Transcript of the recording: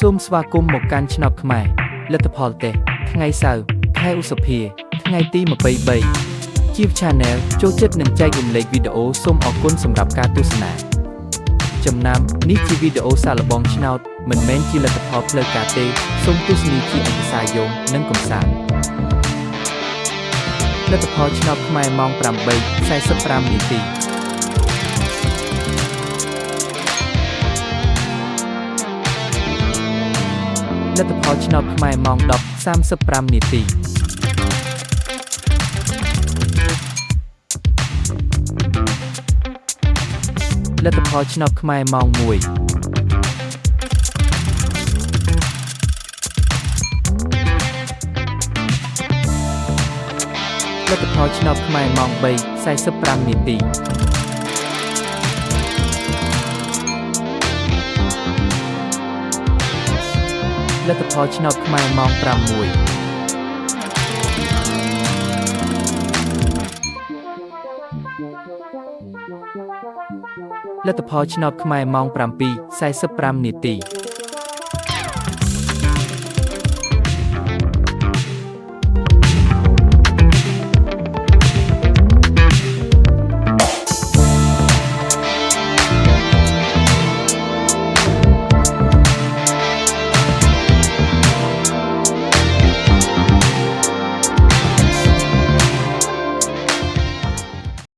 សូមស្វាគមន៍មកកាន់ឆ្នោតខ្មែរលទ្ធផលតេស្តថ្ងៃសៅរ៍ខែឧសភាថ្ងៃទី23ជា Channel ចូលចិត្តនិងចែករំលែកវីដេអូសូមអរគុណសម្រាប់ការទស្សនាចំណាំនេះជាវីដេអូសាកល្បងឆ្នោតមិនមែនជាលទ្ធផលផ្លូវការទេសូមទស្សនាជាឯកសារយោងនិងកម្សាន្តលទ្ធផលឆ្នោតខ្មែរម៉ោង 8:45 នាទីលទ្ធផលឆ្នោតខ្មែរម៉ោង 10:35 នាទីលទ្ធផលឆ្នោតខ្មែរម៉ោង 1លទ្ធផលឆ្នោតខ្មែរម៉ោង 3:45 នាទីលទ្ធផលឆ្នោតខ្មែរម៉ោង 6លទ្ធផលឆ្នោតខ្មែរម៉ោង 7:45 នាទី